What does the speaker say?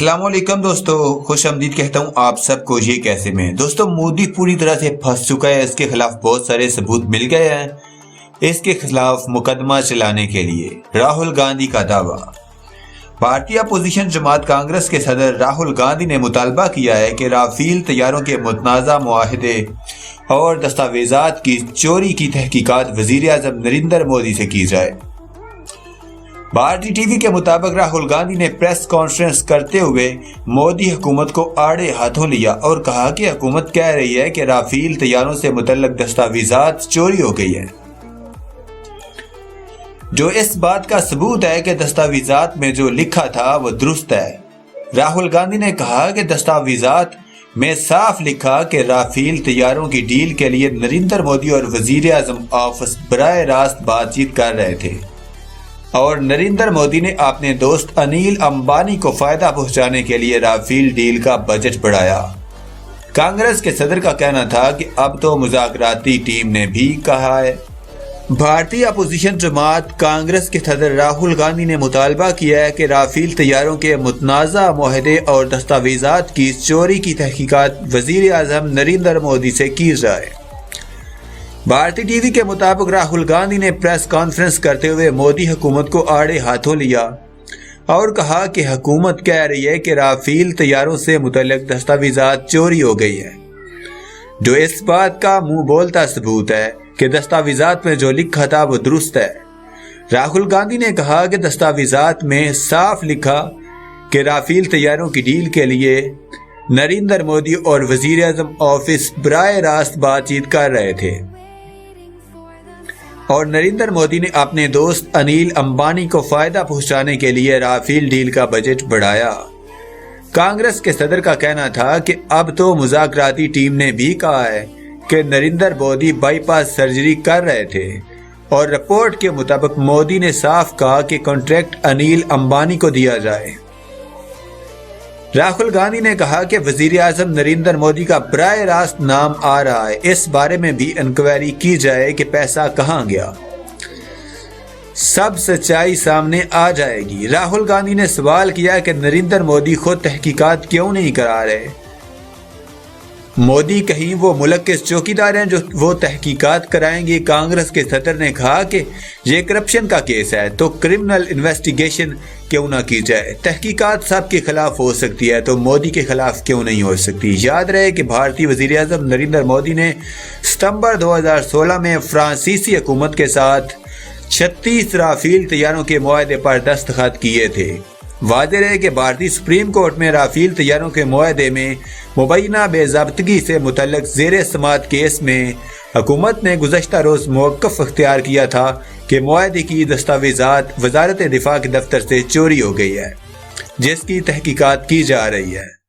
السلام علیکم دوستو، خوش آمدید کہتا ہوں آپ سب کو۔ یہ کیسے میں دوستو مودی پوری طرح سے پھنس چکا ہے۔ اس کے خلاف بہت سارے ثبوت مل گئے ہیں۔ اس کے خلاف مقدمہ چلانے کے لیے راہل گاندھی کا دعویٰ۔ بھارتی اپوزیشن جماعت کانگریس کے صدر راہل گاندھی نے مطالبہ کیا ہے کہ رافیل طیاروں کے متنازع معاہدے اور دستاویزات کی چوری کی تحقیقات وزیر اعظم نریندر مودی سے کی جائے۔ بھارتی ٹی وی کے مطابق راہل گاندھی نے پریس کانفرنس کرتے ہوئے مودی حکومت کو آڑے ہاتھوں لیا اور کہا کہ حکومت کہہ رہی ہے کہ رافیل طیاروں سے متعلق دستاویزات چوری ہو گئی ہیں، جو اس بات کا ثبوت ہے کہ دستاویزات میں جو لکھا تھا وہ درست ہے۔ راہل گاندھی نے کہا کہ دستاویزات میں صاف لکھا کہ رافیل طیاروں کی ڈیل کے لیے نریندر مودی اور وزیر اعظم آفس براہ راست بات چیت کر رہے تھے اور نریندر مودی نے اپنے دوست انیل امبانی کو فائدہ پہنچانے کے لیے رافیل ڈیل کا بجٹ بڑھایا۔ کانگریس کے صدر کا کہنا تھا کہ اب تو مذاکراتی ٹیم نے بھی کہا ہے۔ بھارتی اپوزیشن جماعت کانگریس کے صدر راہل گاندھی نے مطالبہ کیا ہے کہ رافیل طیاروں کے متنازع معاہدے اور دستاویزات کی چوری کی تحقیقات وزیر اعظم نریندر مودی سے کی جائے۔ بھارتی ٹی وی کے مطابق راہل گاندھی نے پریس کانفرنس کرتے ہوئے مودی حکومت کو آڑے ہاتھوں لیا اور کہا کہ حکومت کہہ رہی ہے کہ رافیل طیاروں سے متعلق دستاویزات چوری ہو گئی ہیں، جو اس بات کا منہ بولتا ثبوت ہے کہ دستاویزات میں جو لکھا تھا وہ درست ہے۔ راہل گاندھی نے کہا کہ دستاویزات میں صاف لکھا کہ رافیل طیاروں کی ڈیل کے لیے نریندر مودی اور وزیر اعظم آفس براہ راست بات چیت کر رہے تھے اور نریندر مودی نے اپنے دوست انیل امبانی کو فائدہ پہنچانے کے لیے رافیل ڈیل کا بجٹ بڑھایا۔ کانگریس کے صدر کا کہنا تھا کہ اب تو مذاکراتی ٹیم نے بھی کہا ہے کہ Narendra Modi by pass surgery کر رہے تھے اور رپورٹ کے مطابق مودی نے صاف کہا کہ کانٹریکٹ انیل امبانی کو دیا جائے۔ راہل گاندھی نے کہا کہ وزیر اعظم نریندر مودی کا براہ راست نام آ رہا ہے، اس بارے میں بھی انکوائری کی جائے کہ پیسہ کہاں گیا، سب سچائی سامنے آ جائے گی۔ راہل گاندھی نے سوال کیا کہ نریندر مودی خود تحقیقات کیوں نہیں کرا رہے؟ مودی کہیں وہ ملک کے چوکیدار ہیں جو وہ تحقیقات کرائیں گے؟ کانگریس کے صدر نے کہا کہ یہ کرپشن کا کیس ہے تو کرمنل انویسٹیگیشن کیوں نہ کی جائے؟ تحقیقات سب کے خلاف ہو سکتی ہے تو مودی کے خلاف کیوں نہیں ہو سکتی؟ یاد رہے کہ بھارتی وزیر اعظم نریندر مودی نے ستمبر 2016 میں فرانسیسی حکومت کے ساتھ 36 رافیل طیاروں کے معاہدے پر دستخط کیے تھے۔ واضح رہے کہ بھارتی سپریم کورٹ میں رافیل طیاروں کے معاہدے میں مبینہ بے ضابطگی سے متعلق زیر سماعت کیس میں حکومت نے گزشتہ روز موقف اختیار کیا تھا کہ معاہدے کی دستاویزات وزارت دفاع کے دفتر سے چوری ہو گئی ہے، جس کی تحقیقات کی جا رہی ہے۔